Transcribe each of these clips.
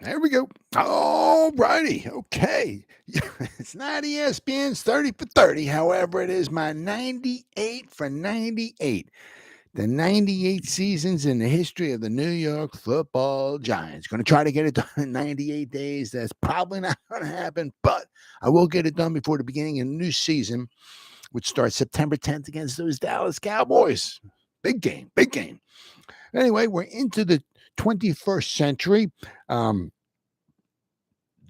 There we go. All righty. Okay. It's not ESPN's 30 for 30. However, it is my 98 for 98. The 98 seasons in the history of the New York Football Giants. Going to try to get it done in 98 days. That's probably not going to happen, but I will get it done before the beginning of the new season, which starts September 10th against those Dallas Cowboys. Big game, big game. Anyway, we're into the 21st century.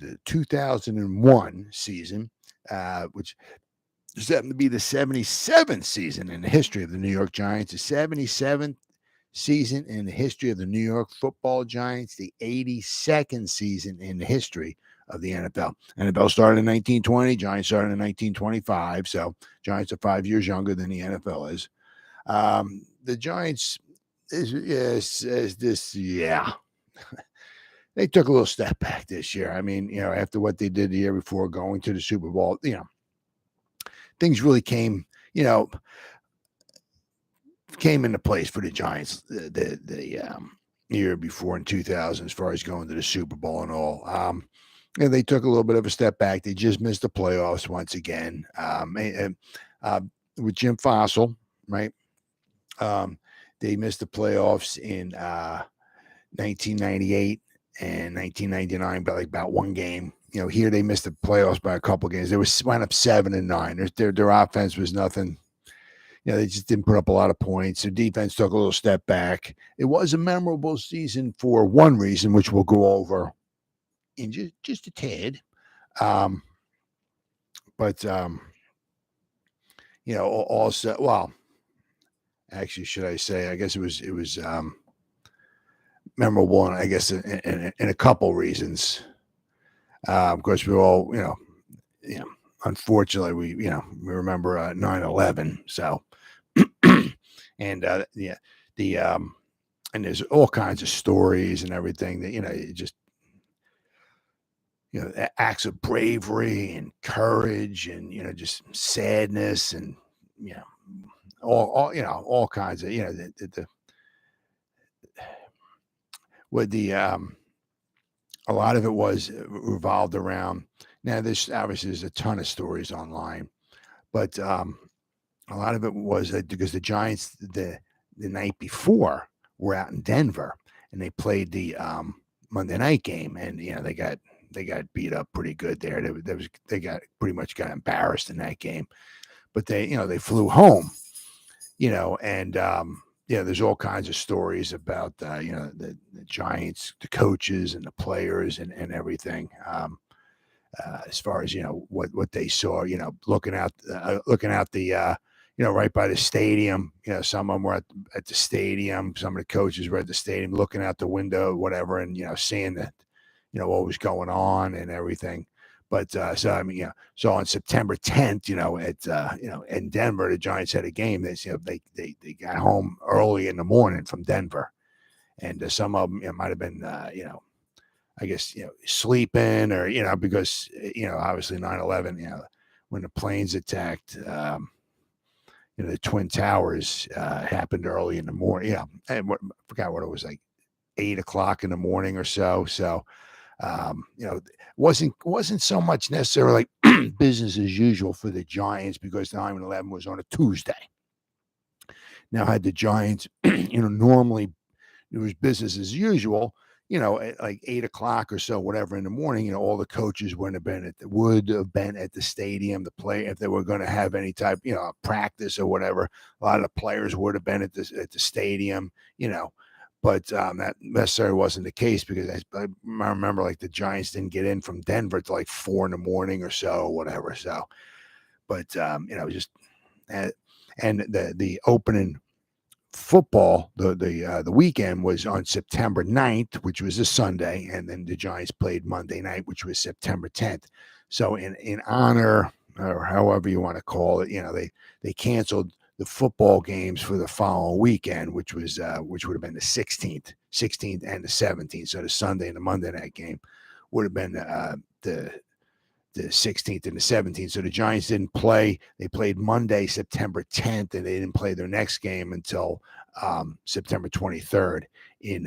The 2001 season, which just happened to be the 77th season in the history of the New York Giants, the 77th season in the history of the New York Football Giants, the 82nd season in the history of the NFL. NFL started in 1920, Giants started in 1925, so Giants are 5 years younger than the NFL is. The Giants they took a little step back this year. I mean, after what they did the year before, going to the Super Bowl, things really came into place for the Giants the year before in 2000, as far as going to the Super Bowl and all. They took a little bit of a step back. They just missed the playoffs once again. With Jim Fossil, right? They missed the playoffs in 1998 and 1999 by about one game. Here they missed the playoffs by a couple games. They went up 7-9. Their offense was nothing. They just didn't put up a lot of points. Their defense took a little step back. It was a memorable season for one reason, which we'll go over in just a tad. Also, well, actually, should I say? I guess it was memorable, and I guess in a couple reasons. Of course, we all, unfortunately, we remember 9/11. So, and and there's all kinds of stories and everything that acts of bravery and courage and just sadness and all kinds of a lot of it was revolved around. Now, there's a ton of stories online, but a lot of it was because the Giants the night before were out in Denver and they played the Monday night game, and they got beat up pretty good there. They got pretty much got embarrassed in that game, but they flew home, and there's all kinds of stories about the Giants, the coaches and the players and everything. As far as what they saw, looking out the right by the stadium. Some of them were at the stadium. Some of the coaches were at the stadium, looking out the window, whatever, and seeing that what was going on and everything. But so on September 10th, in Denver, the Giants had a game. They got home early in the morning from Denver, and some of them might have been I guess sleeping or because obviously 9/11, when the planes attacked the Twin Towers happened early in the morning. I forgot what it was, like 8 o'clock in the morning or so. So wasn't so much necessarily like business as usual for the Giants because 9/11 was on a Tuesday. Now, had the Giants, normally it was business as usual, at like 8 o'clock or so, whatever in the morning, all the coaches would have been at the stadium. The play, if they were going to have any type, practice or whatever, a lot of the players would have been at the stadium, But that necessarily wasn't the case because I remember like the Giants didn't get in from Denver to like 4 in the morning or so, whatever. So, but just and the opening football, the weekend was on September 9th, which was a Sunday, and then the Giants played Monday night, which was September 10th. So in honor, or however you want to call it, they canceled the football games for the following weekend, which would have been the 16th and the 17th. So the Sunday and the Monday night game would have been the 16th and the 17th. So the Giants didn't play. They played Monday, September 10th, and they didn't play their next game until September 23rd in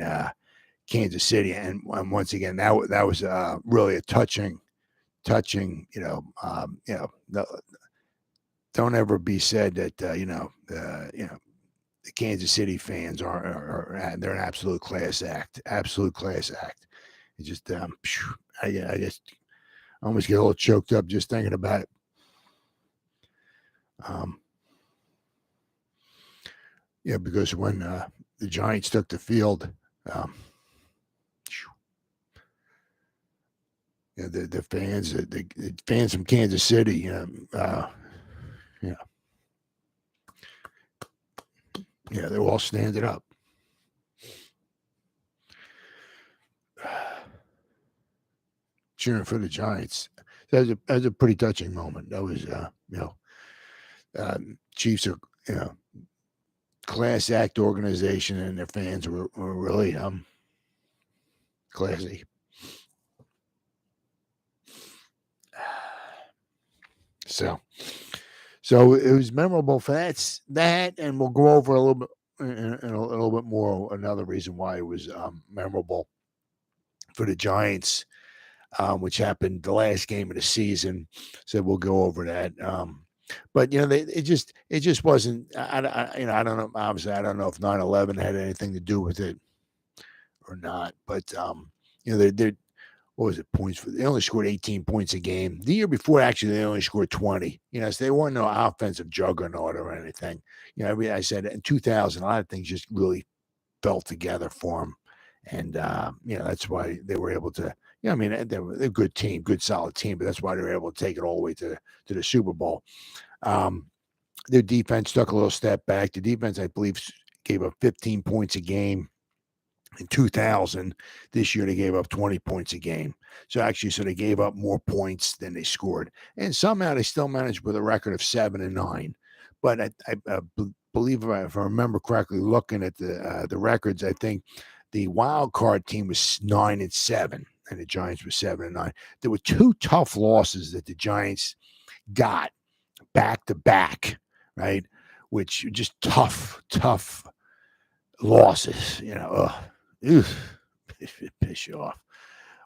Kansas City, and once again, that was really a touching. Don't ever be said that the Kansas City fans are they're an absolute class act. Absolute class act. It just I just almost get a little choked up just thinking about it. Because when the Giants took the field, the fans, the fans from Kansas City, they're all standing up. Cheering for the Giants. That was a pretty touching moment. That was, Chiefs are, class act organization, and their fans were really classy. So it was memorable for that, and we'll go over a little bit and a little bit more. Another reason why it was memorable for the Giants, which happened the last game of the season. So we'll go over that. But it just wasn't. I don't know. Obviously, I don't know if 9/11 had anything to do with it or not. But they what was it, points for? They only scored 18 points a game. The year before, actually, they only scored 20. So they weren't no offensive juggernaut or anything. I said in 2000, a lot of things just really fell together for them, and that's why they were able to. They were a good team, good solid team, but that's why they were able to take it all the way to the Super Bowl. Their defense took a little step back. The defense, I believe, gave up 15 points a game in 2000. This year, they gave up 20 points a game. So they gave up more points than they scored, and somehow they still managed with a record of 7-9. But I believe, if I remember correctly, looking at the records, I think the wild card team was 9-7. And the Giants were 7-9. There were two tough losses that the Giants got back to back, right? Which were just tough losses. It piss you off.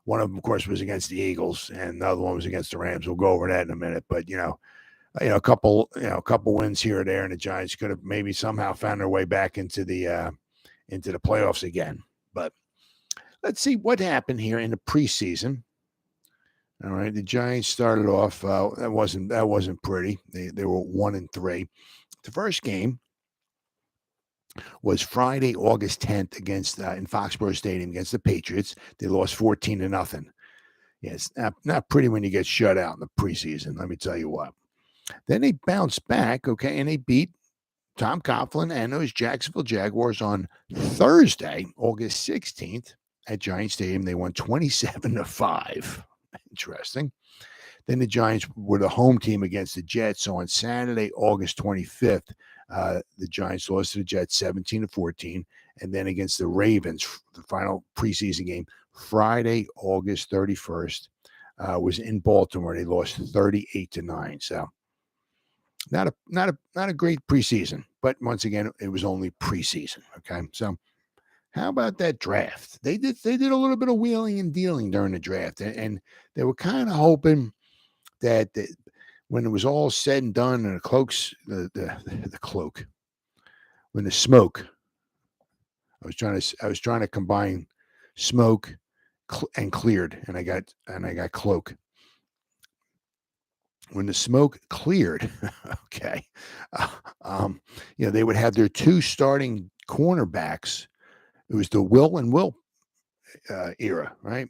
One of them, of course, was against the Eagles, and the other one was against the Rams. We'll go over that in a minute. But a couple wins here or there, and the Giants could have maybe somehow found their way back into the playoffs again. But let's see what happened here in the preseason. All right, the Giants started off. That wasn't pretty. They were 1-3. The first game was Friday, August 10th, against in Foxborough Stadium against the Patriots. They lost 14-0. Yes, not pretty when you get shut out in the preseason. Let me tell you what. Then they bounced back, okay, and they beat Tom Coughlin and those Jacksonville Jaguars on Thursday, August 16th. At Giant Stadium. They won 27-5. Interesting. Then the Giants were the home team against the Jets. So on Saturday, August 25th, the Giants lost to the Jets 17-14. And then against the Ravens, the final preseason game, Friday, August 31st, was in Baltimore. They lost 38-9. So not a great preseason. But once again, it was only preseason. Okay. So how about that draft? They did a little bit of wheeling and dealing during the draft, and they were kind of hoping that when it was all said and done, and the cloak, when the smoke, I was trying to combine smoke and cleared, and I got cloak. When the smoke cleared, okay, they would have their two starting cornerbacks. It was the Will and Will era, right?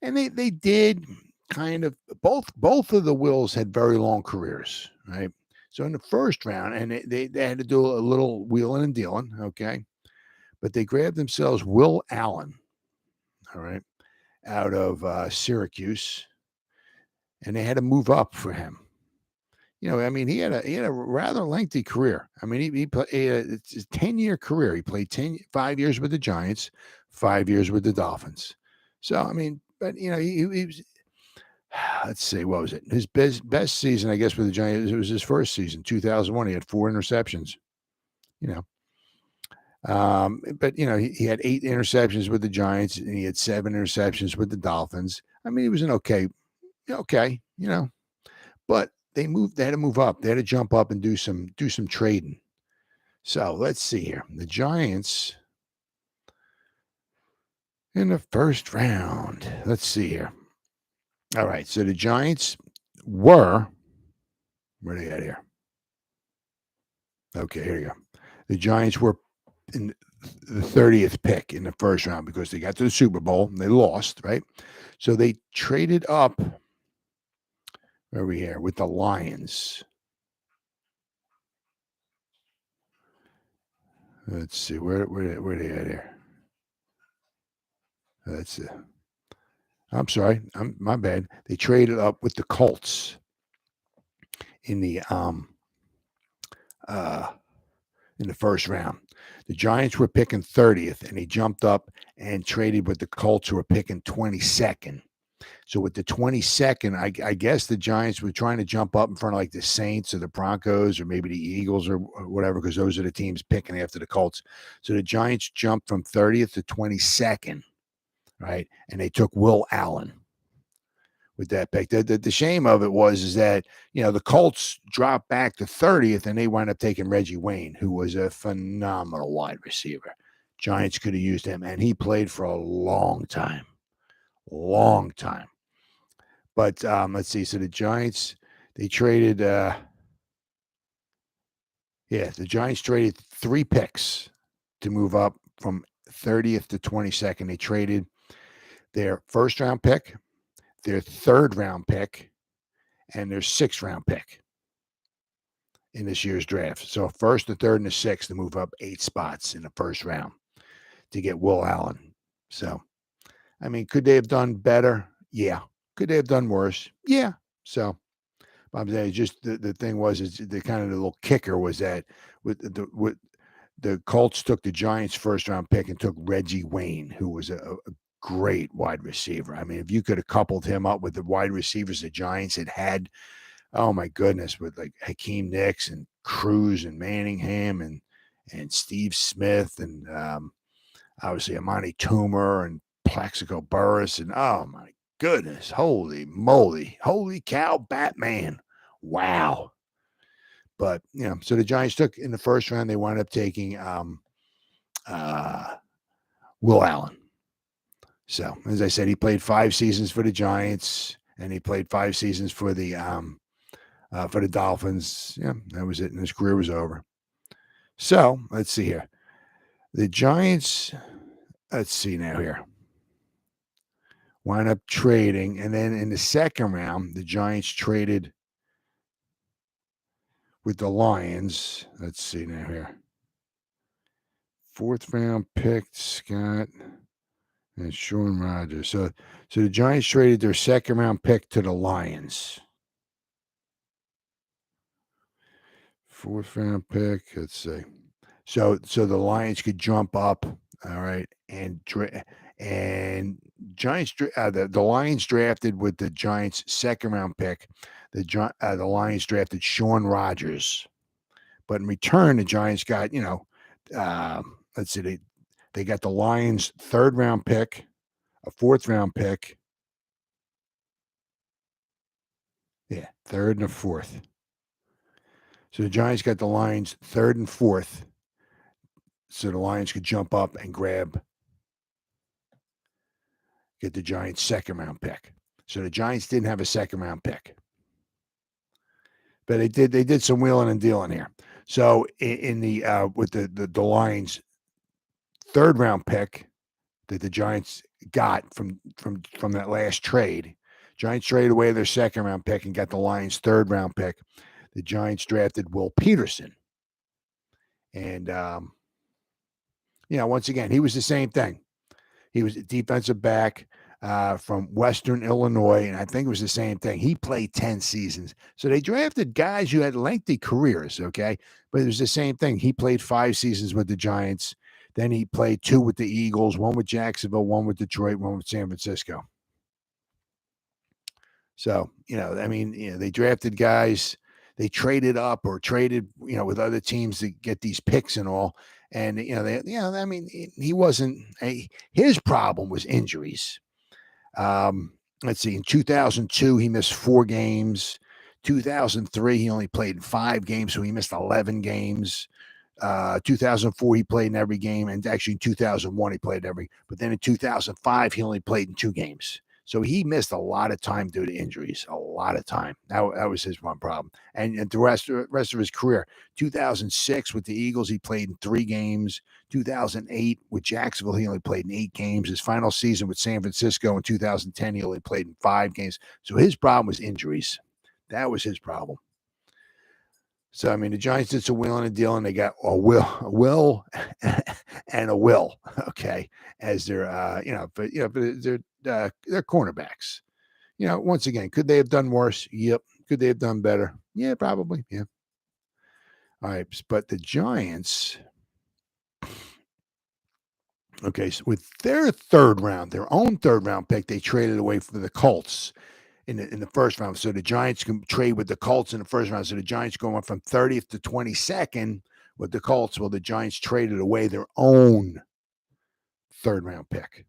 And they did kind of both of the Wills had very long careers, right? So in the first round, and they had to do a little wheeling and dealing, okay? But they grabbed themselves Will Allen, all right, out of Syracuse, and they had to move up for him. He had a rather lengthy career. He played it's a 10-year career. He played 5 years with the Giants, 5 years with the Dolphins. So, but he was, let's see, what was it? His best season, I guess, with the Giants, it was his first season, 2001. He had 4 interceptions. But he had 8 interceptions with the Giants, and he had 7 interceptions with the Dolphins. I mean, he was an okay, but they had to move up. They had to jump up and do some trading. So let's see here. The Giants in the first round. Let's see here. All right. So the Giants were, where are they at here? Okay, here you go. The Giants were in the 30th pick in the first round because they got to the Super Bowl and they lost, right? So they traded up. Where are we here? With the Lions. Let's see. Where are they at here? That's it. I'm sorry. My bad. They traded up with the Colts in the first round. The Giants were picking 30th, and they jumped up and traded with the Colts, who were picking 22nd. So with the 22nd, I guess the Giants were trying to jump up in front of like the Saints or the Broncos or maybe the Eagles or whatever, because those are the teams picking after the Colts. So the Giants jumped from 30th to 22nd, right? And they took Will Allen with that pick. The shame of it is that, the Colts dropped back to 30th and they wound up taking Reggie Wayne, who was a phenomenal wide receiver. Giants could have used him, and he played for a long time. But let's see. So the Giants, they traded, the Giants traded 3 picks to move up from 30th to 22nd. They traded their first round pick, their third round pick, and their 6th round pick in this year's draft. So first, the third, and the 6th to move up 8 spots in the first round to get Will Allen. So, I mean, could they have done better? Yeah. Could they have done worse? Yeah. So, I'm saying just the thing is the kind of the little kicker was that with the Colts took the Giants' first round pick and took Reggie Wayne, who was a great wide receiver. I mean, if you could have coupled him up with the wide receivers the Giants had, oh my goodness, with like Hakeem Nicks and Cruz and Manningham and Steve Smith and obviously Amani Toomer and Plaxico Burress, and oh my goodness, holy moly, holy cow, Batman. Wow. But, so the Giants took in the first round, they wound up taking Will Allen. So, as I said, he played 5 seasons for the Giants, and he played 5 seasons for the Dolphins. Yeah, that was it, and his career was over. So, let's see here. The Giants, let's see now here. Wound up trading, and then in the second round, the Giants traded with the Lions. Let's see now here. 4th round pick, Scott and Sean Rogers. So the Giants traded their 2nd round pick to the Lions. 4th round pick. Let's see. So the Lions could jump up. All right, and Giants. The Lions drafted with the Giants' 2nd round pick. The Lions drafted Sean Rogers, but in return, the Giants got let's see, they got the Lions' 3rd round pick, a 4th round pick. Yeah, 3rd and a 4th. So the Giants got the Lions' 3rd and 4th. So the Lions could jump up and get the Giants' 2nd round pick. So the Giants didn't have a 2nd round pick. But they did some wheeling and dealing here. So in the with the Lions' 3rd round pick that the Giants got from that last trade, Giants traded away their 2nd round pick and got the Lions' 3rd round pick. The Giants drafted Will Peterson, and once again, he was the same thing. He was a defensive back from Western Illinois, and I think it was the same thing. He played 10 seasons. So they drafted guys who had lengthy careers, okay? But it was the same thing. He played 5 seasons with the Giants. Then he played 2 with the Eagles, 1 with Jacksonville, 1 with Detroit, 1 with San Francisco. So, they drafted guys. They traded up or traded, with other teams to get these picks and all. And I mean, he wasn't. His problem was injuries. Let's see. In 2002, he missed 4 games. 2003, he only played in 5 games, so he missed 11 games. 2004, he played in every game, and actually in 2001, he played every. But then in 2005, he only played in 2 games. So he missed a lot of time due to injuries, a lot of time. That was his one problem. And the rest of his career, 2006 with the Eagles, he played in 3 games. 2008 with Jacksonville, he only played in 8 games. His final season with San Francisco in 2010, he only played in 5 games. So his problem was injuries. That was his problem. So, I mean, the Giants did some wheeling and dealing. They got a will, and a will, okay, as their, but they're cornerbacks. Once again, could they have done worse? Yep. Could they have done better? Yeah, probably. Yeah. All right. But the Giants, okay, so with their own third round pick, they traded away for the Colts in the first round. So the Giants can trade with the Colts in the first round. So the Giants going from 30th to 22nd with the Colts. Well, the Giants traded away their own third round pick.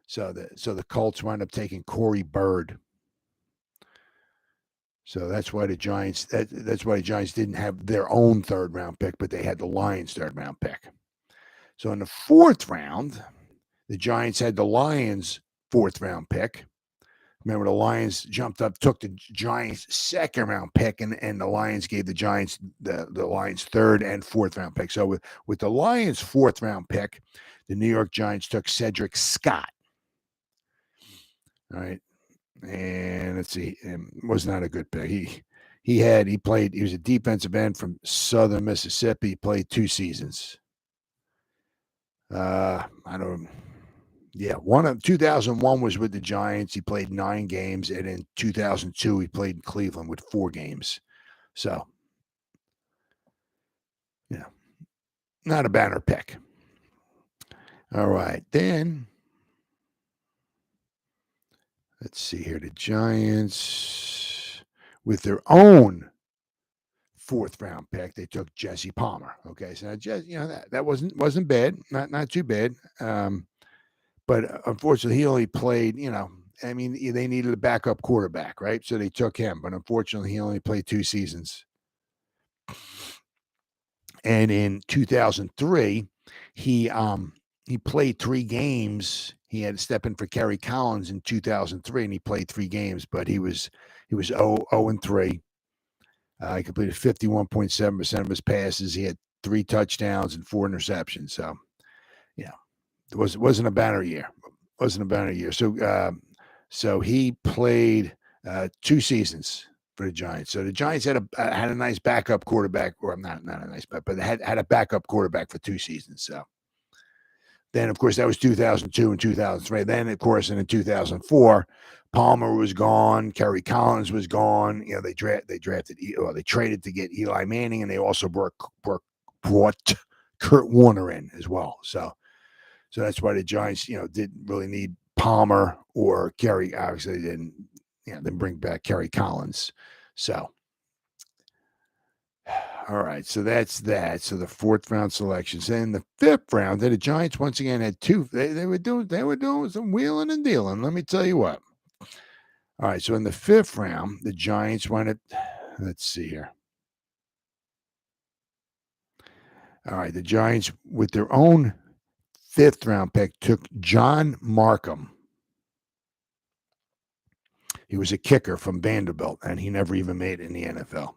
So the Colts wound up taking Corey Bird. So that's why the Giants didn't have their own third round pick, but they had the Lions' third round pick. So in the fourth round, the Giants had the Lions' fourth round pick. Remember, the Lions jumped up, took the Giants' second round pick, and the Lions gave the Giants the Lions' third and fourth round pick. So with the Lions' fourth round pick, the New York Giants took Cedric Scott. All right. And let's see, was not a good pick. He was a defensive end from Southern Mississippi. He played 2 seasons. 2001 was with the Giants. He played 9 games, and in 2002 he played in Cleveland with 4 games. So, not a banner pick. All right, then let's see here. The Giants, with their own 4th round pick, they took Jesse Palmer. Okay, so that wasn't bad, not too bad. But unfortunately, he only played. They needed a backup quarterback, right? So they took him. But unfortunately, he only played 2 seasons. And in 2003, he played 3 games. He had to step in for Kerry Collins in 2003, and he played 3 games. But he was 0-3. He completed 51.7% of his passes. He had 3 touchdowns and 4 interceptions. So, it wasn't a banner year. So he played 2 seasons for the Giants. So the Giants had a nice backup quarterback, or not a nice, but they had a backup quarterback for 2 seasons. So then, of course, that was 2002 and 2003. Then, of course, in 2004, Palmer was gone. Kerry Collins was gone. They traded to get Eli Manning, and they also brought Kurt Warner in as well. So that's why the Giants, didn't really need Palmer or Kerry. Obviously, they didn't bring back Kerry Collins. So, all right. So that's that. So the 4th round selections. And the 5th round, the Giants once again had 2. They were doing some wheeling and dealing. Let me tell you what. All right. So in the 5th round, the Giants wanted. Let's see here. All right. The Giants, with their own 5th round pick, took John Markham. He was a kicker from Vanderbilt, and he never even made it in the NFL.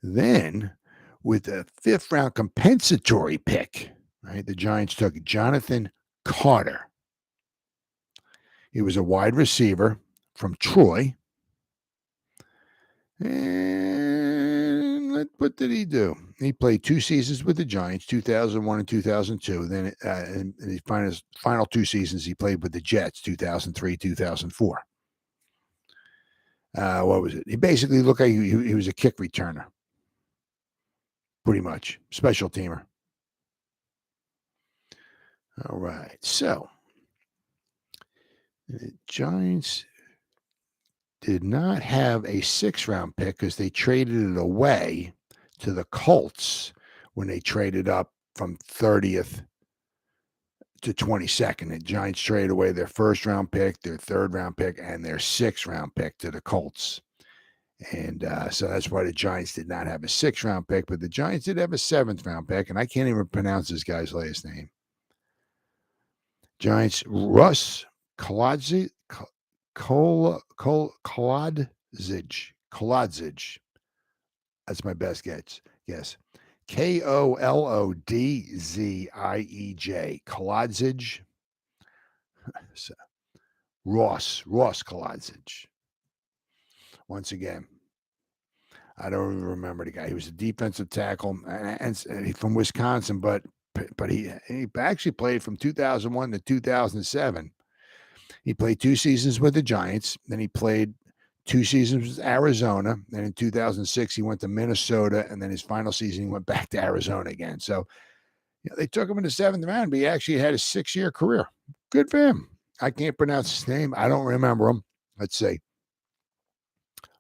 Then, with the 5th round compensatory pick, right, the Giants took Jonathan Carter. He was a wide receiver from Troy. And what did he do? He played 2 seasons with the Giants, 2001 and 2002. Then in his final 2 seasons, he played with the Jets, 2003, 2004. What was it? He basically looked like he was a kick returner. Pretty much. Special teamer. All right. So, the Giants did not have a 6th round pick because they traded it away to the Colts when they traded up from 30th to 22nd. The Giants traded away their first-round pick, their third-round pick, and their sixth-round pick to the Colts. And so that's why the Giants did not have a sixth-round pick, but the Giants did have a seventh-round pick, and I can't even pronounce this guy's last name. Giants, Russ Callaway, Callaway. That's my best guess. Kollodziej. Callaway. So, Ross Callaway. Once again, I don't even remember the guy. He was a defensive tackle and from Wisconsin, but he actually played from 2001 to 2007. He played 2 seasons with the Giants. Then he played 2 seasons with Arizona. Then in 2006, he went to Minnesota. And then his final season, he went back to Arizona again. So they took him in the 7th round, but he actually had a 6-year career. Good for him. I can't pronounce his name. I don't remember him. Let's see.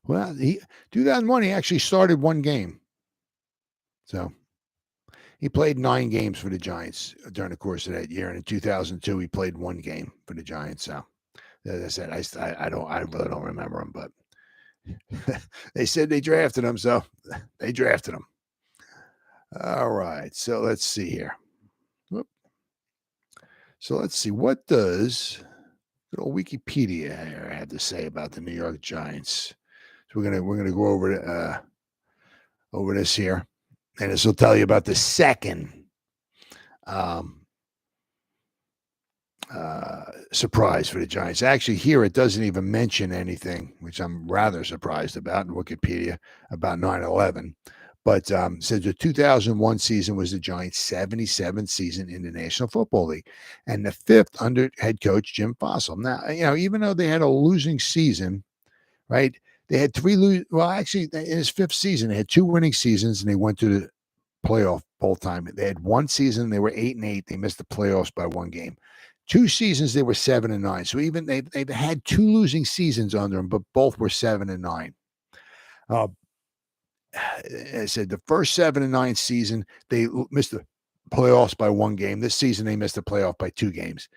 Well, 2001, he actually started 1 game. So he played 9 games for the Giants during the course of that year. And in 2002, he played 1 game for the Giants. So as I said, I really don't remember him, but they said they drafted him. So they drafted him. All right. So let's see here. So let's see. What does good old Wikipedia have to say about the New York Giants? So we're gonna go over this here, and this will tell you about the second surprise for the Giants. Actually, here it doesn't even mention anything, which I'm rather surprised about in Wikipedia about 9/11. But says the 2001 season was the Giants' 77th season in the National Football League, and the 5th under head coach Jim Fossil. Now, even though they had a losing season, right? They had 3 well, actually, in his 5th season, they had 2 winning seasons, and they went to the playoff both time. They had 1 season, they were 8-8. They missed the playoffs by 1 game. 2 seasons, they were 7-9. So even they've had 2 losing seasons under them, but both were 7-9. I said the first 7-9 season, they missed the playoffs by 1 game. This season, they missed the playoff by 2 games.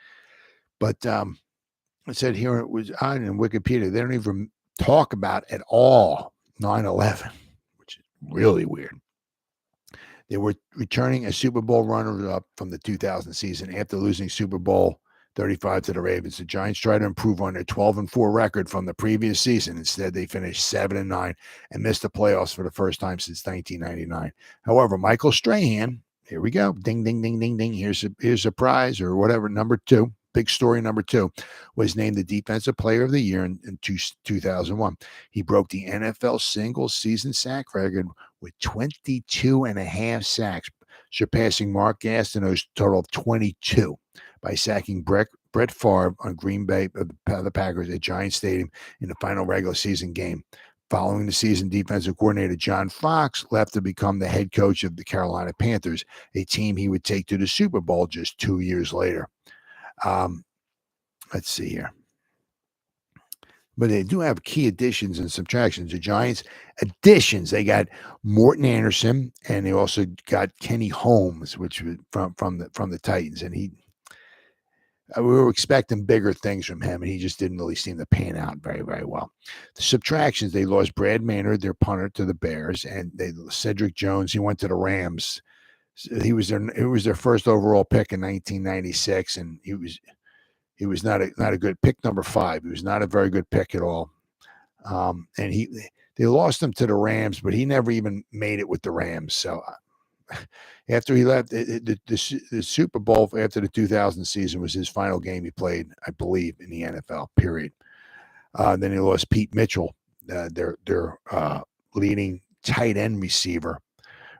But I said here it was on in Wikipedia, they don't even talk about at all 9/11, which is really weird. They were returning a Super Bowl runner-up from the 2000 season after losing Super Bowl 35 to the Ravens. The Giants tried to improve on their 12-4 record from the previous season. Instead, they finished 7-9 and missed the playoffs for the first time since 1999. However, Michael Strahan, here we go, ding, ding, ding, ding, ding. Here's a prize or whatever, number 2. Big story number 2 was named the Defensive Player of the Year in 2001. He broke the NFL single-season sack record with 22.5 sacks, surpassing Mark Gastineau's total of 22 by sacking Brett Favre on Green Bay, the Packers at Giants Stadium in the final regular season game. Following the season, defensive coordinator John Fox left to become the head coach of the Carolina Panthers, a team he would take to the Super Bowl just 2 years later. Let's see here. But they do have key additions and subtractions. The Giants additions, they got Morton Anderson, and they also got Kenny Holmes, which was from the Titans. And we were expecting bigger things from him, and he just didn't really seem to pan out very, very well. The subtractions, they lost Brad Maynard, their punter, to the Bears, and Cedric Jones, he went to the Rams. He was their first overall pick in 1996, and he was not a good pick, number 5. He was not a very good pick at all. And they lost him to the Rams, but he never even made it with the Rams. So after he left, the Super Bowl after the 2000 season was his final game he played, I believe, in the NFL. Period. Then they lost Pete Mitchell, their leading tight end receiver.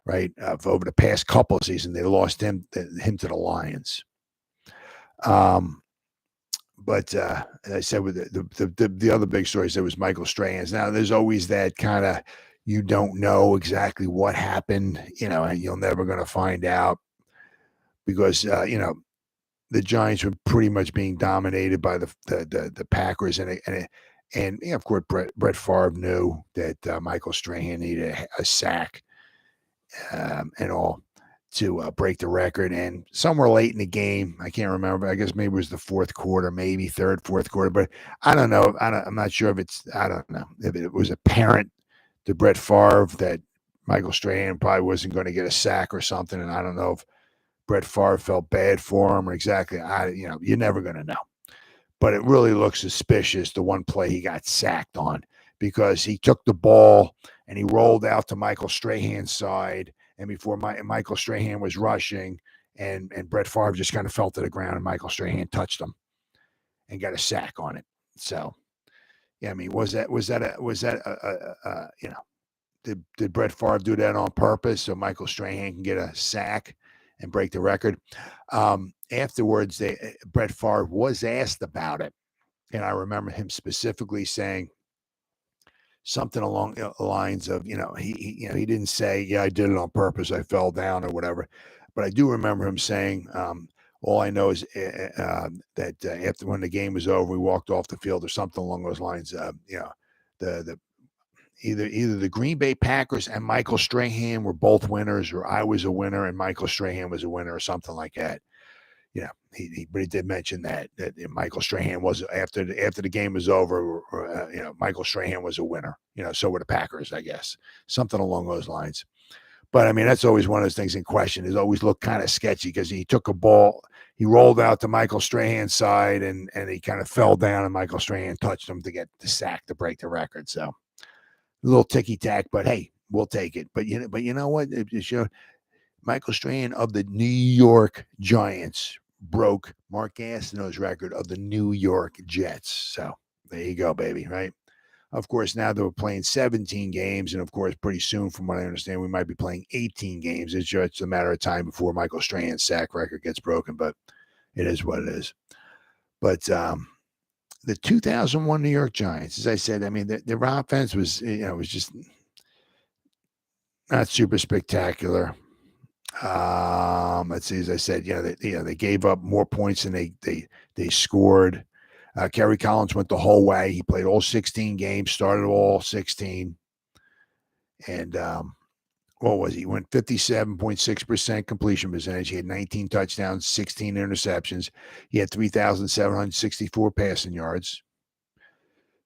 Right, over the past couple of seasons, they lost him to the Lions. But as I said, with the other big stories, there was Michael Strahan's. Now, there's always that kind of you don't know exactly what happened, and you're never going to find out because the Giants were pretty much being dominated by the Packers, and of course Brett Favre knew that Michael Strahan needed a sack. And all. to break the record. And somewhere late in the game, I can't remember. I guess maybe it was the fourth quarter, maybe third, fourth quarter. But I don't know. I'm not sure if I don't know if it was apparent to Brett Favre that Michael Strahan probably wasn't going to get a sack or something. And I don't know if Brett Favre felt bad for him or exactly. You're never going to know. But it really looks suspicious, the one play he got sacked on, because he took the ball and he rolled out to Michael Strahan's side. And before Michael Strahan was rushing, and Brett Favre just kind of fell to the ground, and Michael Strahan touched him and got a sack on it. So, yeah, I mean, did Brett Favre do that on purpose so Michael Strahan can get a sack and break the record? Afterwards, Brett Favre was asked about it, and I remember him specifically saying something along the lines of, he didn't say, "Yeah, I did it on purpose. I fell down," or whatever. But I do remember him saying, "All I know is that after when the game was over, we walked off the field," or something along those lines. Either the Green Bay Packers and Michael Strahan were both winners, or I was a winner and Michael Strahan was a winner, or something like that. But he did mention that Michael Strahan was, after the game was over, Michael Strahan was a winner. So were the Packers, I guess, something along those lines. But I mean, that's always one of those things in question. It always looked kind of sketchy because he took a ball, he rolled out to Michael Strahan's side, and he kind of fell down, and Michael Strahan touched him to get the sack to break the record. So a little ticky tack, but hey, we'll take it. But you know what? Michael Strahan of the New York Giants broke Mark Gastineau's record of the New York Jets. So there you go, baby, right? Of course, now they were playing 17 games, and of course, pretty soon, from what I understand, we might be playing 18 games. It's just a matter of time before Michael Strahan's sack record gets broken, but it is what it is. But the 2001 New York Giants, as I said, I mean, their offense was, was just not super spectacular. Let's see, as I said, they gave up more points than they scored. Kerry Collins went the whole way. He played all 16 games, started all 16. And what was he? Went 57.6% completion percentage. He had 19 touchdowns, 16 interceptions. He had 3,764 passing yards.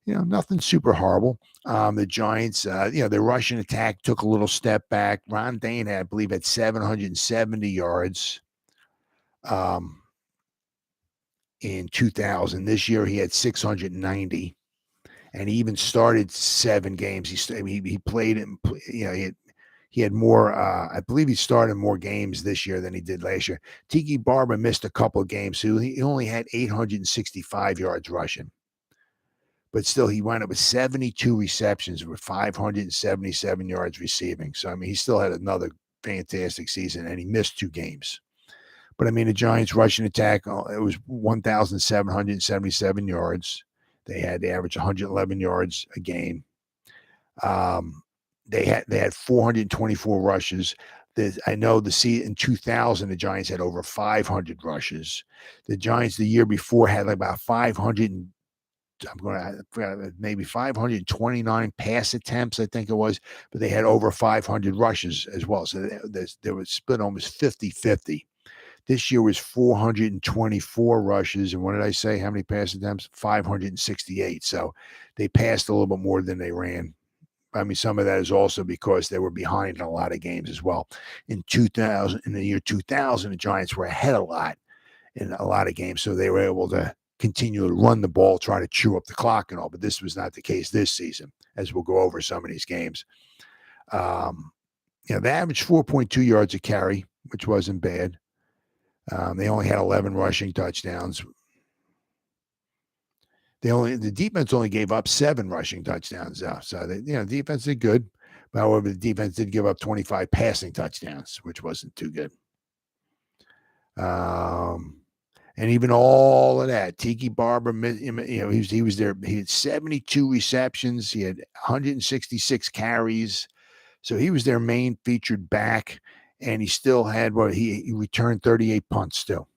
Nothing super horrible. The Giants, their rushing attack took a little step back. Ron Dane, I believe, had 770 yards in 2000. This year, he had 690, and he even started 7 games. He played, he had more. I believe he started more games this year than he did last year. Tiki Barber missed a couple of games, so he only had 865 yards rushing. But still, he wound up with 72 receptions with 577 yards receiving. So, I mean, he still had another fantastic season, and he missed 2 games. But, I mean, the Giants' rushing attack, it was 1,777 yards. They averaged 111 yards a game. They had 424 rushes. I know in 2000, the Giants had over 500 rushes. The Giants the year before had like about 529 pass attempts, I think it was, but they had over 500 rushes as well. So they were split almost 50-50. This year was 424 rushes. And what did I say? How many pass attempts? 568. So they passed a little bit more than they ran. I mean, some of that is also because they were behind in a lot of games as well. In the year 2000, the Giants were ahead a lot in a lot of games. So they were able to continue to run the ball, try to chew up the clock and all, but this was not the case this season, as we'll go over some of these games. They averaged 4.2 yards a carry, which wasn't bad. They only had 11 rushing touchdowns. The defense only gave up 7 rushing touchdowns, though. So defense did good. However, the defense did give up 25 passing touchdowns, which wasn't too good. And even all of that, Tiki Barber, he was there. He had 72 receptions. He had 166 carries. So he was their main featured back, and he still had he returned 38 punts still.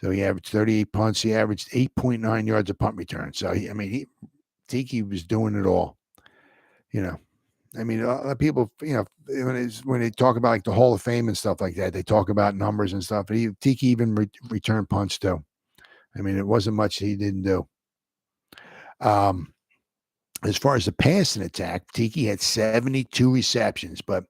So he averaged 38 punts. He averaged 8.9 yards a punt return. So Tiki was doing it all. I mean, a lot of people, when they talk about like the Hall of Fame and stuff like that, they talk about numbers and stuff. Tiki even returned punts too. I mean, it wasn't much he didn't do. As far as the passing attack, Tiki had 72 receptions, but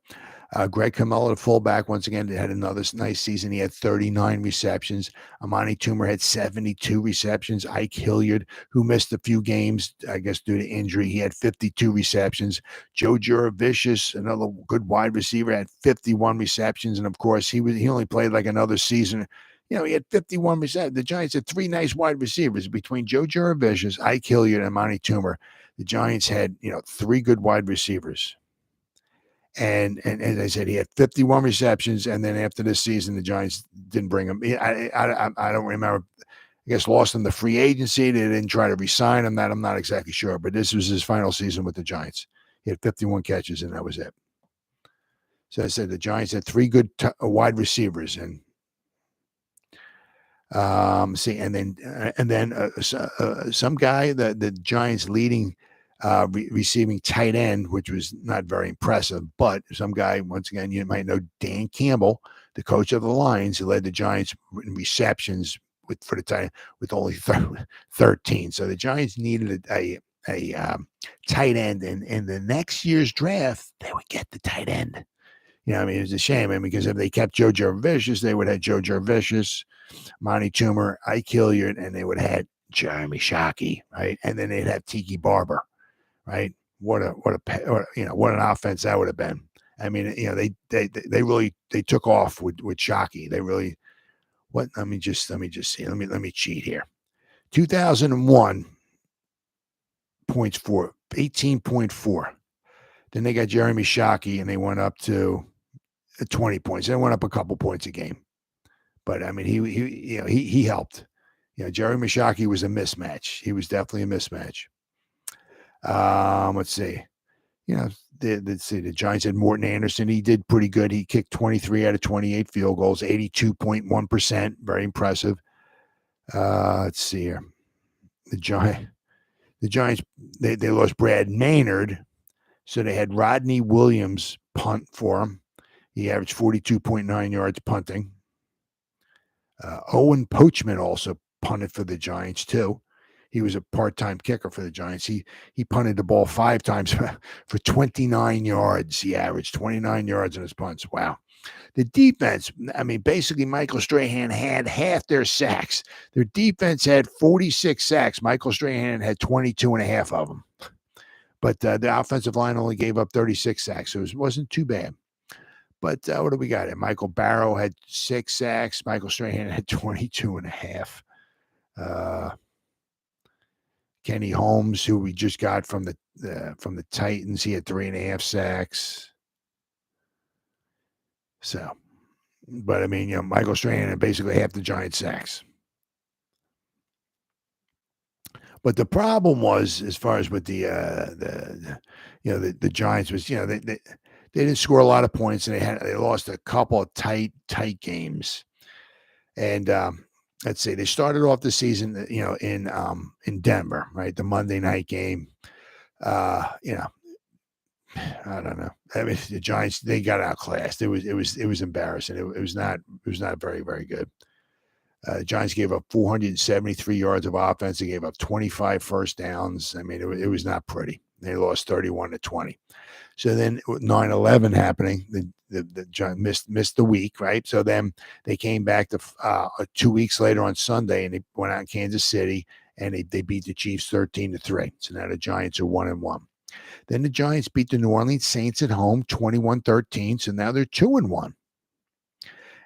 Greg Camella, the fullback, once again, had another nice season. He had 39 receptions. Amani Toomer had 72 receptions. Ike Hilliard, who missed a few games, I guess, due to injury, he had 52 receptions. Joe Juravicius, another good wide receiver, had 51 receptions. And, of course, he only played like another season. He had 51 receptions. The Giants had three nice wide receivers between Joe Juravicius, Ike Hilliard, and Amani Toomer. The Giants had, three good wide receivers. And as I said, he had 51 receptions, and then after this season, the Giants didn't bring him. I don't remember. I guess lost him the free agency. They didn't try to re-sign him. That I'm not exactly sure, but this was his final season with the Giants. He had 51 catches, and that was it. So I said the Giants had three good wide receivers, and and then some guy, the Giants leading receiving tight end, which was not very impressive, but some guy, once again, you might know Dan Campbell, the coach of the Lions, who led the Giants in receptions for the tight end with only 13. So the Giants needed a tight end, and in the next year's draft, they would get the tight end. It was a shame. Because if they kept Joe Juravicius, they would have Joe Juravicius, Monty Toomer, Ike Hilliard, and they would have had Jeremy Shockey, right? And then they'd have Tiki Barber, right? What an offense that would have been. I mean, they really took off with Shockey. They really let me just see. Let me cheat here. 2001 points for 18.4. Then they got Jeremy Shockey, and they went up to 20 points. They went up a couple points a game. But I mean, he helped. Jeremy Shockey was a mismatch. He was definitely a mismatch. Let's see. The Giants had Morton Anderson. He did pretty good. He kicked 23 out of 28 field goals, 82.1%. Very impressive. Let's see here. The Giants, they lost Brad Maynard, so they had Rodney Williams punt for him. He averaged 42.9 yards punting. Owen Poachman also punted for the Giants too. He was a part-time kicker for the Giants. He punted the ball 5 times for 29 yards. He averaged 29 yards in his punts. Wow. The defense, basically Michael Strahan had half their sacks. Their defense had 46 sacks. Michael Strahan had 22 and a half of them. But the offensive line only gave up 36 sacks, so it wasn't too bad. But what do we got here? Michael Barrow had 6 sacks. Michael Strahan had 22 and a half. Kenny Holmes, who we just got from the Titans, he had 3.5 sacks. So, but Michael Strahan had basically half the Giants' sacks. But the problem was, as far as with the Giants was, they didn't score a lot of points, and they lost a couple of tight games. And let's see, they started off the season, in Denver, right? The Monday night game. I don't know. The Giants, they got outclassed. It was embarrassing. It was not very, very good. The Giants gave up 473 yards of offense. They gave up 25 first downs. It was not pretty. They lost 31-20. So then 9/11 happening, the Giants missed the week, right? So then they came back to 2 weeks later on Sunday, and they went out in Kansas City, and they beat the Chiefs 13-3. So now the Giants are 1-1. Then the Giants beat the New Orleans Saints at home 21-13. So now they're 2-1.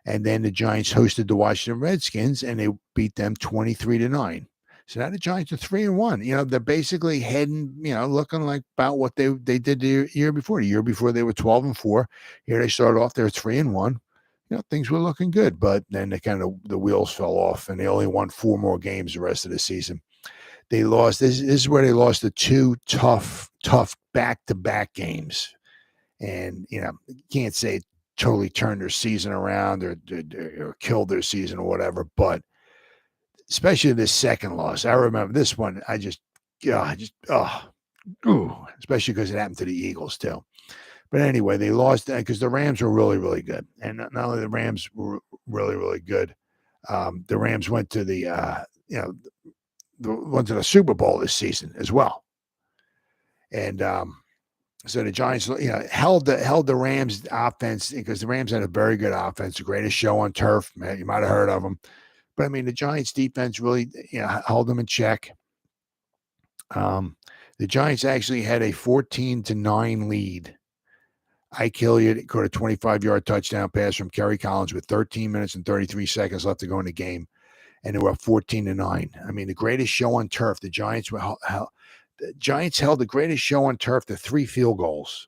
And then the Giants hosted the Washington Redskins, and they beat them 23-9. So now the Giants are 3-1. They're basically heading, looking like about what they did the year before. The year before they were 12-4. Here they started off, they're 3-1. Things were looking good, but then the wheels fell off, and they only won 4 more games the rest of the season. They lost. This is where they lost the 2 tough back-to-back games, and you can't say it totally turned their season around or killed their season or whatever, but especially this second loss. I remember this one. especially because it happened to the Eagles too. But anyway, they lost because the Rams were really, really good. And not only the Rams were really, really good, the Rams went to went to the Super Bowl this season as well. And so the Giants, held the Rams offense because the Rams had a very good offense, the greatest show on turf. Man, you might have heard of them. But I mean, the Giants defense really, held them in check. The Giants actually had a 14-9 lead. Ike Hilliard caught a 25-yard touchdown pass from Kerry Collins with 13 minutes and 33 seconds left to go in the game, and they were up 14-9. I mean, the greatest show on turf. The Giants held the greatest show on turf to 3 field goals.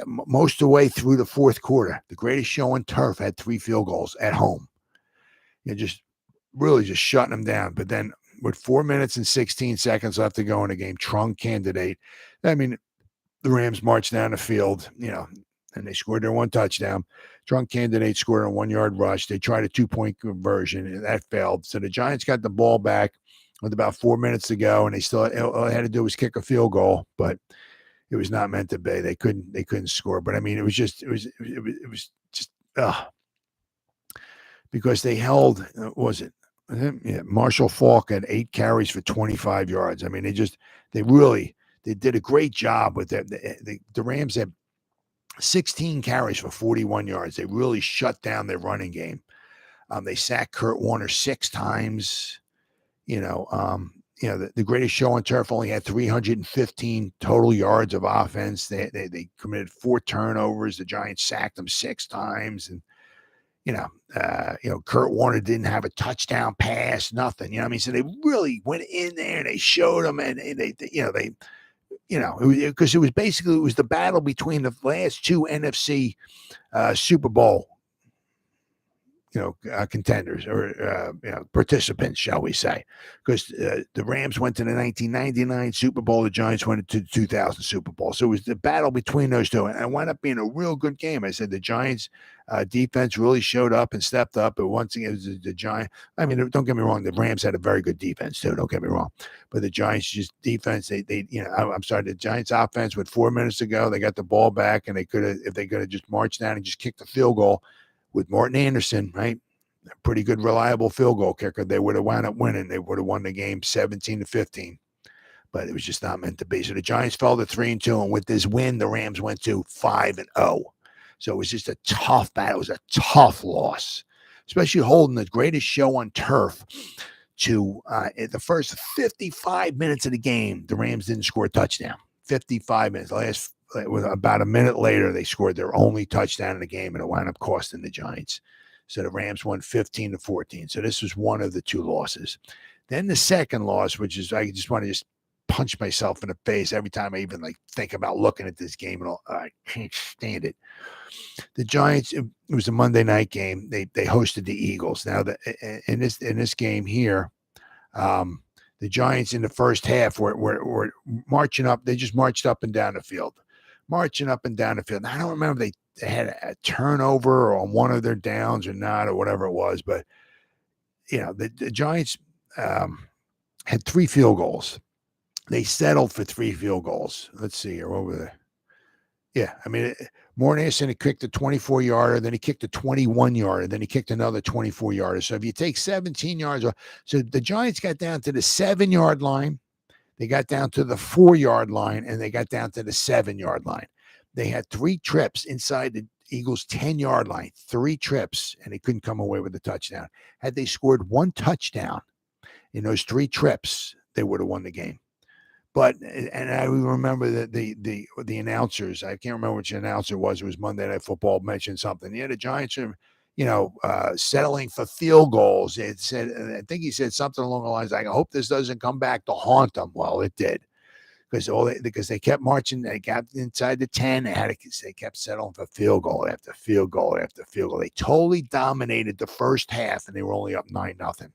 Most of the way through the fourth quarter, the greatest show on turf had 3 field goals at home. Just shutting them down. But then with 4 minutes and 16 seconds left to go in the game, trunk candidate. I mean, the Rams marched down the field, and they scored their 1 touchdown. Trunk candidate scored a 1-yard rush. They tried a 2-point conversion, and that failed. So the Giants got the ball back with about 4 minutes to go, and all they had to do was kick a field goal, but it was not meant to be. They couldn't score. But I mean, it was just because they held, Marshall Faulk had 8 carries for 25 yards. I mean, they did a great job with that. The Rams had 16 carries for 41 yards. They really shut down their running game. They sacked Kurt Warner 6 times. The greatest show on turf only had 315 total yards of offense. They committed 4 turnovers. The Giants sacked them 6 times, and Kurt Warner didn't have a touchdown pass, nothing. So they really went in there and they showed them, and because it was the battle between the last 2 NFC Super Bowl, contenders or participants, shall we say? Because the Rams went to the 1999 Super Bowl, the Giants went to the 2000 Super Bowl. So it was the battle between those two, and it wound up being a real good game. I said the Giants defense really showed up and stepped up, but once again, it was the Giants. I mean, don't get me wrong, the Rams had a very good defense too. Don't get me wrong, but the Giants just defense. The Giants offense with 4 minutes to go, they got the ball back, and if they could have just marched down and just kicked the field goal with Martin Anderson, right? A pretty good, reliable field goal kicker. They would have wound up winning. They would have won the game 17-15. But it was just not meant to be. So the Giants fell to 3-2, and with this win, the Rams went to 5-0. So it was just a tough battle. It was a tough loss, especially holding the greatest show on turf to the first 55 minutes of the game. The Rams didn't score a touchdown. 55 minutes. About a minute later, they scored their only touchdown in the game, and it wound up costing the Giants. So the Rams won 15-14. So this was one of the 2 losses. Then the second loss, which is I just want to just punch myself in the face every time I even think about looking at this game, and I can't stand it. The Giants. It was a Monday night game. They hosted the Eagles. Now in this game here, the Giants in the first half were marching up. They just marched up and down the field. Marching up and down the field. Now, I don't remember if they had a turnover on one of their downs or not, or whatever it was, but the Giants had 3 field goals. They settled for 3 field goals. Let's see here. What were they? Yeah, I mean, Mortensen had kicked a 24-yarder, then he kicked a 21-yarder, then he kicked another 24-yarder. So if you take 17 yards, so the Giants got down to the 7-yard line. They got down to the 4-yard line, and they got down to the 7-yard line. They had 3 trips inside the Eagles' 10-yard line, 3 trips, and they couldn't come away with a touchdown. Had they scored 1 touchdown in those 3 trips, they would have won the game. But, and I remember that the announcers, I can't remember which announcer it was Monday Night Football, mentioned something. Yeah, the Giants are, settling for field goals. It said, I think he said something along the lines like, I hope this doesn't come back to haunt them. Well, it did. Because they kept marching, they got inside the 10. They kept settling for field goal after field goal after field goal. They totally dominated the first half, and they were only up 9-0.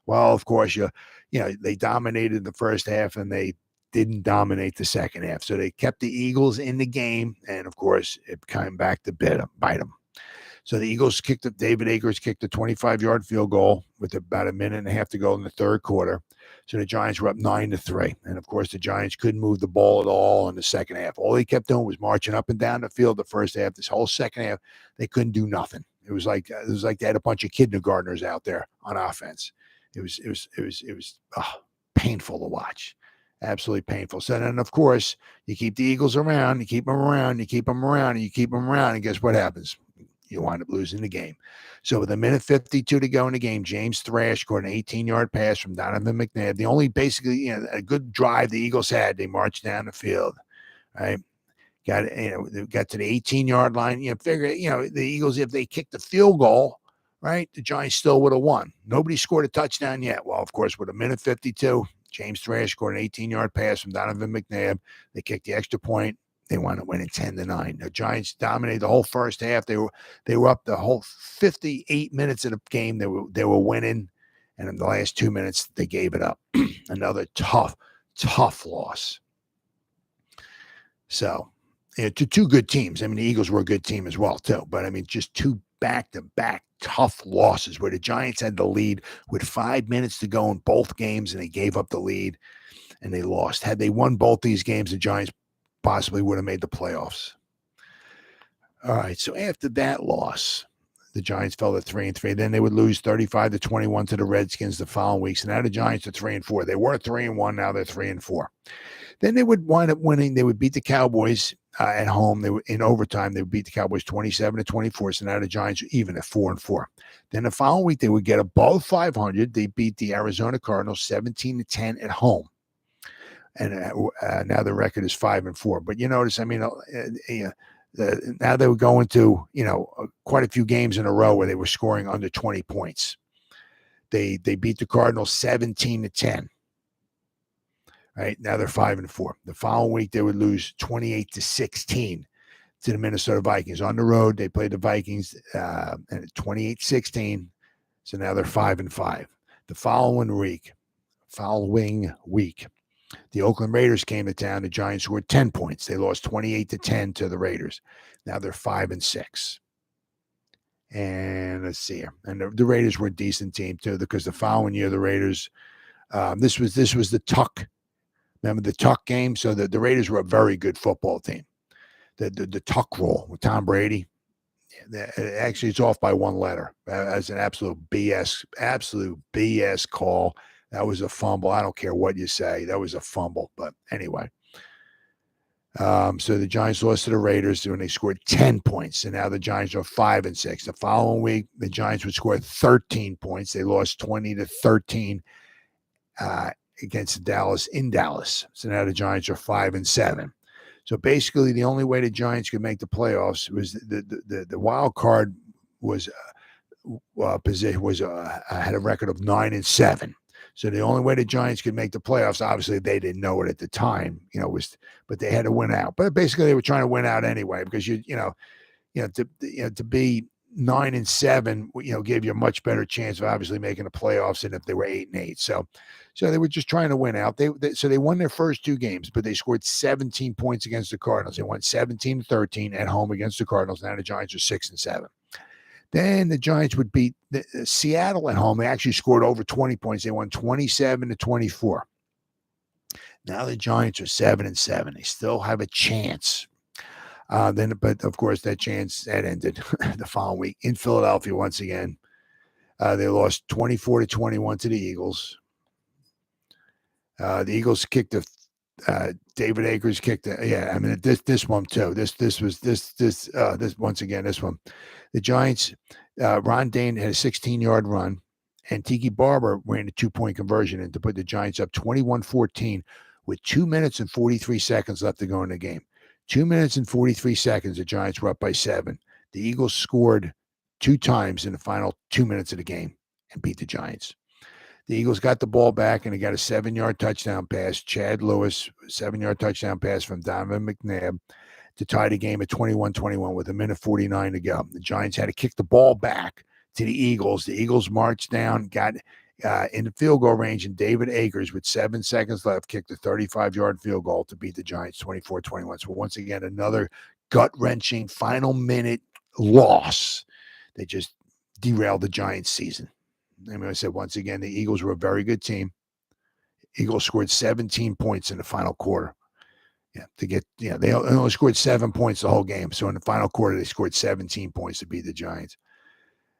Well, of course, they dominated the first half, and they didn't dominate the second half. So they kept the Eagles in the game, and of course, it came back to bite them. So the Eagles David Akers kicked a 25-yard field goal with about a minute and a half to go in the third quarter. So the Giants were up 9-3. And of course, the Giants couldn't move the ball at all in the second half. All they kept doing was marching up and down the field the first half. This whole second half, they couldn't do nothing. It was like they had a bunch of kindergartners out there on offense. It was painful to watch. Absolutely painful. So then, of course, you keep the Eagles around, you keep them around, you keep them around, and you keep them around, and guess what happens? You wind up losing the game. So with 1:52 to go in the game, James Thrash scored an 18-yard pass from Donovan McNabb. The only basically, a good drive the Eagles had. They marched down the field, right? Got to the 18-yard line. Figure, the Eagles, if they kicked the field goal, right, the Giants still would have won. Nobody scored a touchdown yet. Well, of course, with 1:52, James Thrash scored an 18-yard pass from Donovan McNabb. They kicked the extra point. They wound up winning 10-9. The Giants dominated the whole first half. They were up the whole 58 minutes of the game. They were winning, and in the last 2 minutes they gave it up. Another tough loss. So, to two good teams. I mean, the Eagles were a good team as well too. But I mean, just two back-to-back tough losses where the Giants had the lead with 5 minutes to go in both games, and they gave up the lead and they lost. Had they won both these games, the Giants possibly would have made the playoffs. All right, so after that loss, the Giants fell to 3-3. Then they would lose 35-21 to the Redskins the following week. So now the Giants are 3-4. They were 3-1. Now they're 3-4. Then they would wind up winning. They would beat the Cowboys at home. They were in overtime. They would beat the Cowboys 27-24. So now the Giants are even at 4-4. Then the following week they would get above 500. They beat the Arizona Cardinals 17-10 at home. And now the record is 5-4. But you notice, I mean, now they were going to, quite a few games in a row where they were scoring under 20 points. They beat the Cardinals 17-10. Right now they're 5-4. The following week they would lose 28-16 to the Minnesota Vikings on the road. They played the Vikings and 28-16. So now they're 5-5. The following week. The Oakland Raiders came to town. The Giants scored 10 points. They lost 28-10 to the Raiders. Now they're 5-6. And let's see here. And the Raiders were a decent team too, because the following year the Raiders, this was the Tuck. Remember the Tuck game? So the Raiders were a very good football team. The Tuck rule with Tom Brady. Actually, it's off by one letter. As an absolute BS call. That was a fumble. I don't care what you say. That was a fumble. But anyway. So the Giants lost to the Raiders when they scored 10 points. And now the Giants are 5-6. The following week, the Giants would score 13 points. They lost 20-13 against Dallas in Dallas. So now the Giants are 5-7. So basically, the only way the Giants could make the playoffs was the wild card was had a record of 9-7. So the only way the Giants could make the playoffs, obviously they didn't know it at the time, but they had to win out. But basically, they were trying to win out anyway because to be 9-7, gave you a much better chance of obviously making the playoffs than if they were 8-8. So they were just trying to win out. So they won their first two games, but they scored 17 points against the Cardinals. They won 17-13 at home against the Cardinals. Now the Giants are 6-7. Then the Giants would beat Seattle at home. They actually scored over 20 points. They won 27-24. Now the Giants are 7-7. They still have a chance. But of course, that chance that ended the following week in Philadelphia once again. They lost 24-21 to the Eagles. The Eagles kicked David Akers kicked this one too. This once again, this one. The Giants, Ron Dane had a 16-yard run, and Tiki Barber ran a 2-point conversion in to put the Giants up 21-14 with 2 minutes and 43 seconds left to go in the game. 2 minutes and 43 seconds, the Giants were up by 7. The Eagles scored 2 times in the final 2 minutes of the game and beat the Giants. The Eagles got the ball back, and they got a 7-yard touchdown pass. Chad Lewis, 7-yard touchdown pass from Donovan McNabb to tie the game at 21-21 with 1:49 to go. The Giants had to kick the ball back to the Eagles. The Eagles marched down, got in the field goal range, and David Akers, with 7 seconds left, kicked a 35-yard field goal to beat the Giants 24-21. So once again, another gut-wrenching final minute loss. They just derailed the Giants' season. I mean, I said once again, the Eagles were a very good team. Eagles scored 17 points in the final quarter. Yeah, they only scored 7 points the whole game. So in the final quarter, they scored 17 points to beat the Giants.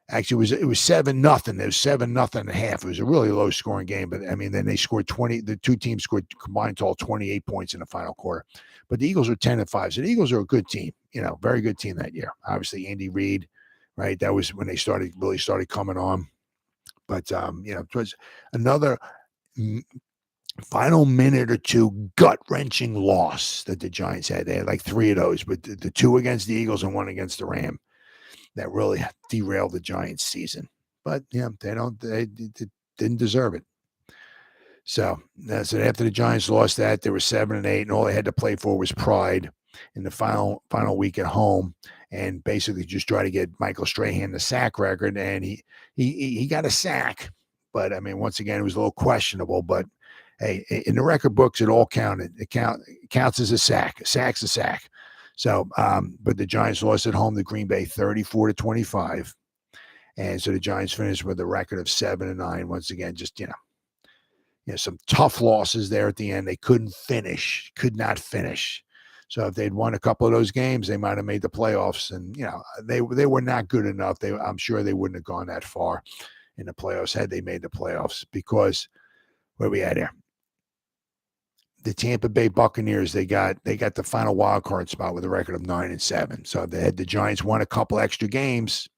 Actually, it was 7-0. It was 7-0 and a half. It was a really low scoring game, but I mean, then they scored 20. The two teams scored combined total 28 points in the final quarter. But the Eagles were 10-5. So the Eagles are a good team. Very good team that year. Obviously, Andy Reid, right? That was when they really started coming on. But it was another final minute or two gut-wrenching loss that the Giants had. They had like 3 of those, but the 2 against the Eagles and 1 against the Rams that really derailed the Giants season. But they didn't deserve it. So after the Giants lost that, they were 7-8, and all they had to play for was pride in the final week at home, and basically just try to get Michael Strahan the sack record. And he got a sack, but I mean, once again, it was a little questionable. But hey, in the record books, it all counted. It counts as a sack. A sack's a sack. So, but the Giants lost at home to Green Bay 34-25. And so the Giants finished with a record of 7-9. Once again, just, some tough losses there at the end. They could not finish. So if they'd won a couple of those games, they might have made the playoffs. And, they were not good enough. I'm sure they wouldn't have gone that far in the playoffs had they made the playoffs, because where we at here? The Tampa Bay Buccaneers, they got the final wild card spot with a record of 9-7. So if the Giants won a couple extra games,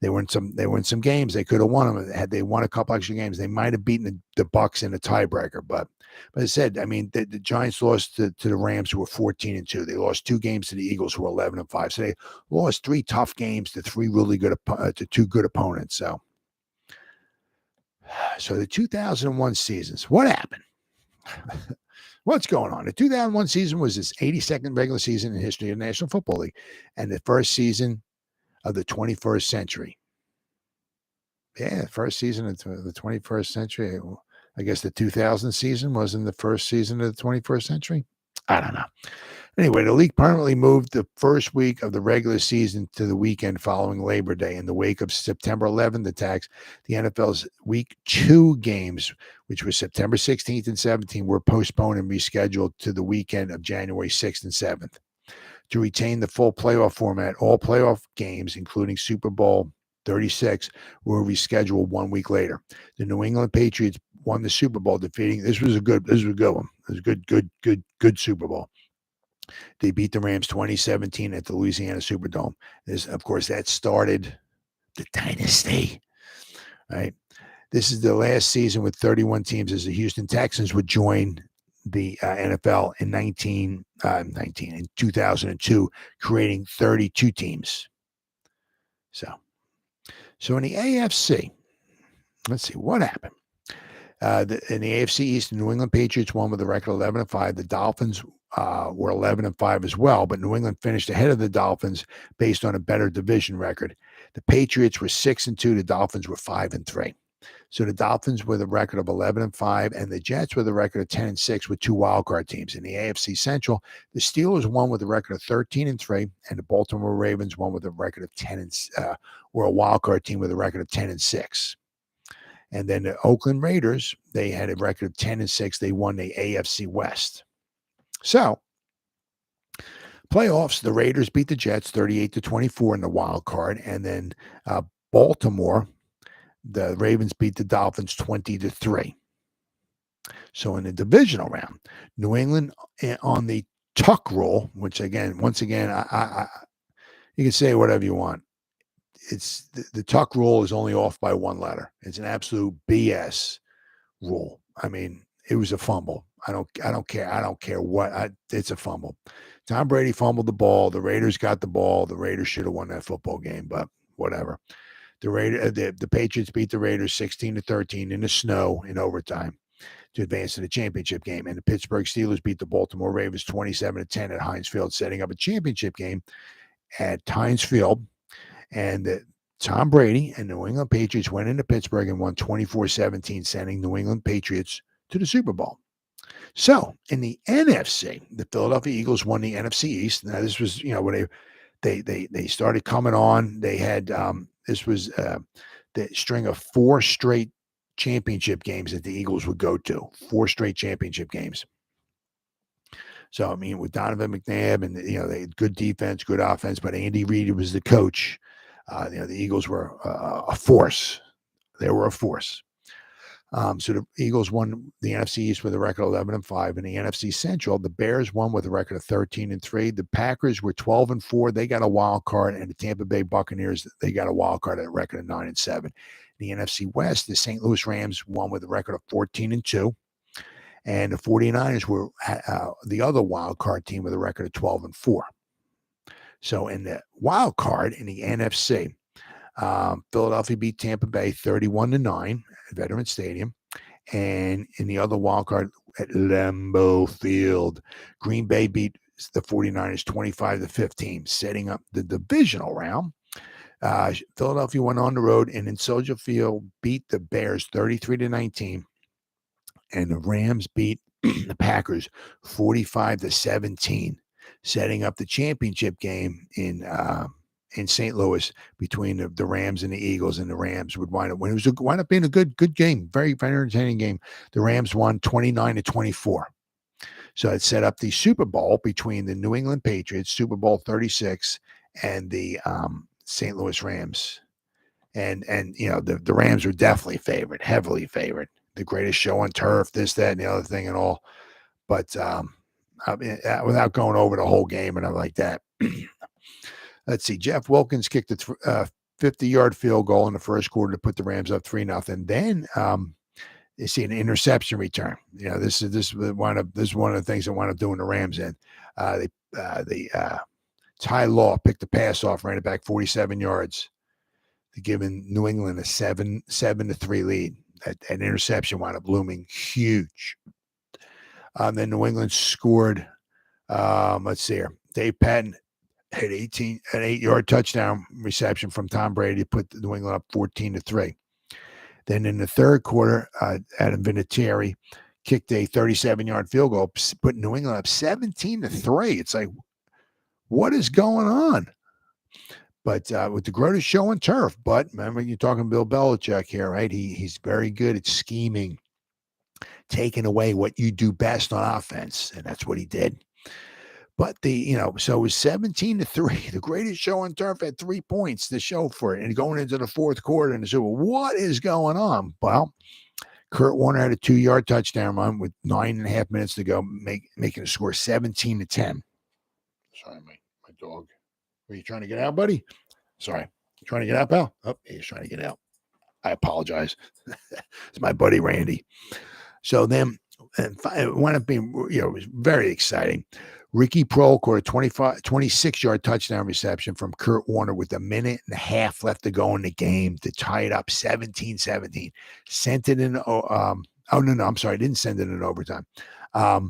they won some games. They could have won them. Had they won a couple extra games, they might have beaten the Bucs in a tiebreaker. But as I said, I mean, the Giants lost to the Rams, who were 14-2. They lost 2 games to the Eagles, who were 11-5. So they lost 3 tough games to 2 good opponents. So the 2001 seasons, what happened? What's going on? The 2001 season was its 82nd regular season in history of the National Football League, and the first season of the 21st century. Yeah, first season of the 21st century. I guess the 2000 season wasn't the first season of the 21st century. I don't know. Anyway, the league permanently moved the first week of the regular season to the weekend following Labor Day. In the wake of September 11th attacks, the NFL's Week 2 games, which were September 16th and 17th, were postponed and rescheduled to the weekend of January 6th and 7th. To retain the full playoff format, all playoff games, including Super Bowl 36, were rescheduled 1 week later. The New England Patriots won the Super Bowl, defeating. This was a good one. It was a good Super Bowl. They beat the Rams 2017 at the Louisiana Superdome. Of course, that started the dynasty, right? This is the last season with 31 teams, as the Houston Texans would join the NFL in 2002, creating 32 teams. So in the AFC, let's see what happened. In the AFC East, the New England Patriots won with a record 11-5. The Dolphins were 11-5 as well, but New England finished ahead of the Dolphins based on a better division record. The Patriots were 6-2. The Dolphins were 5-3. So the Dolphins with a record of 11-5, and the Jets with a record of 10-6 with 2 wildcard teams. In the AFC Central, the Steelers won with a record of 13-3, and the Baltimore Ravens won with a record of 10 were a wildcard team with a record of 10-6. And then the Oakland Raiders, they had a record of 10-6. They won the AFC West. So, playoffs, the Raiders beat the Jets 38-24 in the wild card, and then Baltimore, the Ravens beat the Dolphins 20-3. So in the divisional round, New England on the tuck rule, which once again, I you can say whatever you want. It's the tuck rule is only off by 1 letter. It's an absolute BS rule. I mean, it was a fumble. I don't care what. It's a fumble. Tom Brady fumbled the ball. The Raiders got the ball. The Raiders should have won that football game, but whatever. The Patriots beat the Raiders 16-13 in the snow in overtime to advance to the championship game. And the Pittsburgh Steelers beat the Baltimore Ravens 27-10 at Heinz Field, setting up a championship game at Heinz Field. And Tom Brady and New England Patriots went into Pittsburgh and won 24-17, sending New England Patriots to the Super Bowl. So in the NFC, the Philadelphia Eagles won the NFC East. Now this was, when they started coming on. They had this was the string of 4 straight championship games that the Eagles would go to, 4 straight championship games. So, I mean, with Donovan McNabb and, they had good defense, good offense, but Andy Reid was the coach. The Eagles were a force. They were a force. So the Eagles won the NFC East with a record of 11-5. In the NFC Central, the Bears won with a record of 13-3. The Packers were 12-4. They got a wild card, and the Tampa Bay Buccaneers, they got a wild card at a record of 9-7. In the NFC West, the St. Louis Rams won with a record of 14-2. And the 49ers were the other wild card team with a record of 12-4. So in the wild card in the NFC, Philadelphia beat Tampa Bay 31-9 at Veterans Stadium. And in the other wild card at Lambeau Field, Green Bay beat the 49ers 25-15, setting up the divisional round. Philadelphia went on the road and in Soldier Field beat the Bears 33-19. And the Rams beat the Packers 45-17, setting up the championship game in St. Louis between the Rams and the Eagles, and the Rams would wind up winning. It wound up being a good game, very, very entertaining game. The Rams won 29-24. So it set up the Super Bowl between the New England Patriots, Super Bowl 36, and the St. Louis Rams. And the Rams were definitely favored, heavily favored. The greatest show on turf, this, that, and the other thing and all. But without going over the whole game and everything like that. Let's see. Jeff Wilkins kicked a 50-yard field goal in the first quarter to put the Rams up 3-0. Then you see an interception return. This is one of the things that wound up doing the Rams in. Ty Law picked the pass off, ran it back 47 yards, to giving New England a 7-3 lead. That interception wound up looming huge. Then New England scored. Let's see here. Dave Patton had an 8-yard touchdown reception from Tom Brady to put New England up 14-3. Then in the third quarter, Adam Vinatieri kicked a 37-yard field goal, put New England up 17-3. It's like, what is going on? But with the greatest show on turf. But remember, you're talking Bill Belichick here, right? He's very good at scheming, taking away what you do best on offense, and that's what he did. But so it was 17-3. The greatest show on turf had 3 points to show for it, and going into the fourth quarter, and so what is going on? Well, Kurt Warner had a 2-yard touchdown run with 9.5 minutes to go, making the score 17-10. Sorry, my dog. Are you trying to get out, buddy? Sorry. You trying to get out, pal? Oh, he's trying to get out. I apologize. It's my buddy Randy. So then, and it wound up being, it was very exciting. Ricky Prohl caught a 26-yard touchdown reception from Kurt Warner with 1.5 minutes left to go in the game to tie it up 17-17. Sent it in. I'm sorry, didn't send it in overtime. But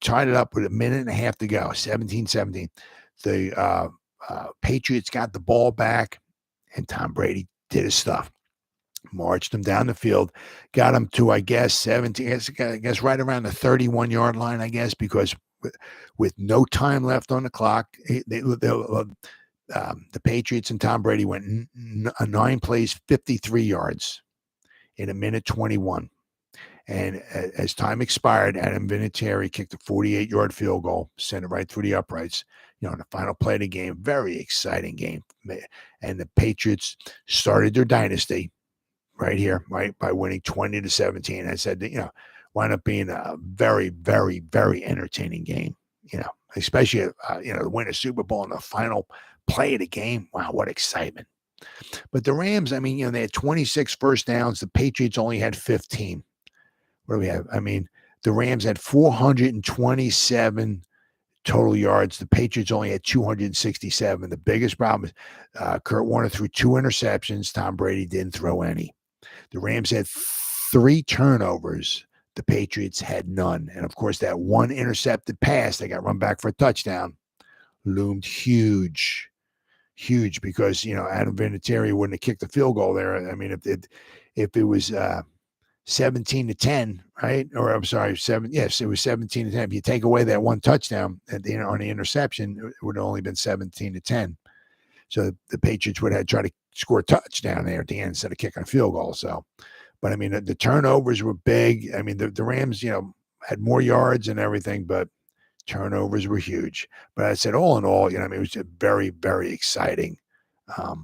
tied it up with 1.5 minutes to go, 17-17. The Patriots got the ball back, and Tom Brady did his stuff. Marched them down the field, got them to, I guess, 17, I guess right around the 31-yard line, I guess, because with no time left on the clock, the Patriots and Tom Brady went 9 plays, 53 yards in 1:21. And as time expired, Adam Vinatieri kicked a 48-yard field goal, sent it right through the uprights. In the final play of the game, very exciting game. And the Patriots started their dynasty right here, right, by winning 20-17. I said that, wound up being a very, very, very entertaining game, especially, to win a Super Bowl in the final play of the game. Wow, what excitement. But the Rams, they had 26 first downs. The Patriots only had 15. What do we have? The Rams had 427 total yards. The Patriots only had 267. The biggest problem is Kurt Warner threw 2 interceptions. Tom Brady didn't throw any. The Rams had 3 turnovers. The Patriots had none. And, of course, that one intercepted pass, they got run back for a touchdown, loomed huge because, Adam Vinatieri wouldn't have kicked the field goal there. If it was 17-10, right? Or I'm sorry, 7. Yes, it was 17-10. If you take away that one touchdown on the interception, it would have only been 17-10. So the Patriots would have tried to score a touchdown there at the end instead of kicking a field goal. So, but I mean, the turnovers were big. I mean, the Rams, had more yards and everything, but turnovers were huge. But I said, all in all, I mean, it was a very, very exciting. I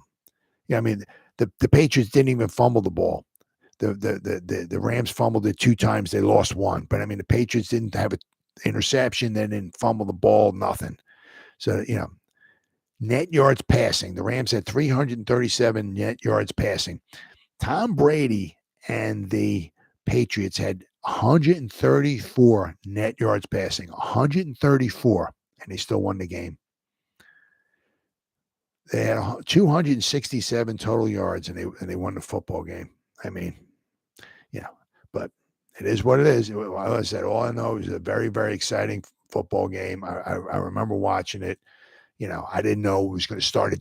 mean, the Patriots didn't even fumble the ball. The Rams fumbled it 2 times. They lost 1. But I mean, the Patriots didn't have an interception. They didn't fumble the ball, nothing. So, net yards passing. The Rams had 337 net yards passing. Tom Brady and the Patriots had 134 net yards passing, 134, and they still won the game. They had 267 total yards, and they won the football game. I mean, but it is what it is. Like I said, all I know is a very, very exciting football game. I remember watching it. I didn't know it was going to start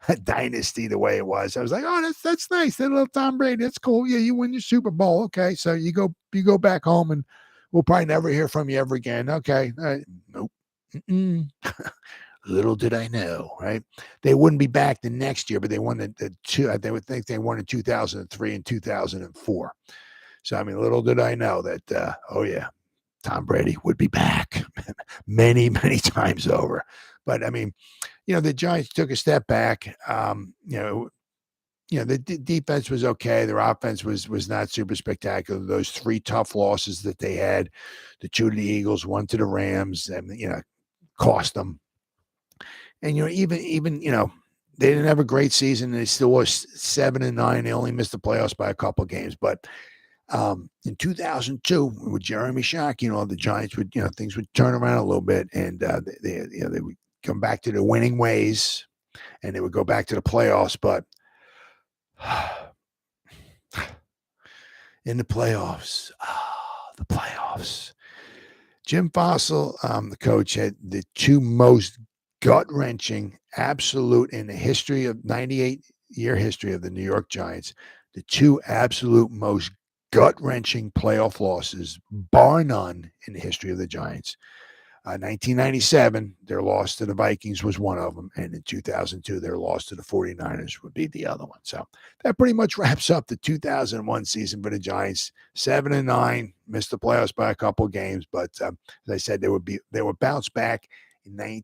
a dynasty the way it was. I was like, oh, that's nice. That little Tom Brady, that's cool. Yeah, you win your Super Bowl. Okay, so you go back home, and we'll probably never hear from you ever again. Okay, nope. Little did I know, right? They wouldn't be back the next year, but they won the 2. They would think they won in 2003 and 2004. So I mean, little did I know that. Tom Brady would be back many, many times over. But I mean, the Giants took a step back. The defense was okay. Their offense was not super spectacular. Those 3 tough losses that they had, the 2 to the Eagles, 1 to the Rams, and cost them. And even they didn't have a great season. They still was 7-9. They only missed the playoffs by a couple of games, but. In 2002, with Jeremy Shock, the Giants would, things would turn around a little bit, and they would come back to their winning ways, and they would go back to the playoffs. But in the playoffs, Jim Fossil, the coach, had the 2 most gut-wrenching, absolute in the history of 98-year history of the New York Giants, the 2 absolute most gut-wrenching playoff losses, bar none, in the history of the Giants. 1997, their loss to the Vikings was one of them, and in 2002, their loss to the 49ers would be the other one. So that pretty much wraps up the 2001 season for the Giants. 7-9, missed the playoffs by a couple of games, but as I said, they would bounce back in the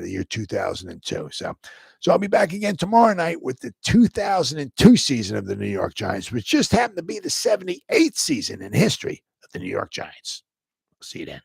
year 2002. So I'll be back again tomorrow night with the 2002 season of the New York Giants, which just happened to be the 78th season in history of the New York Giants. See you then.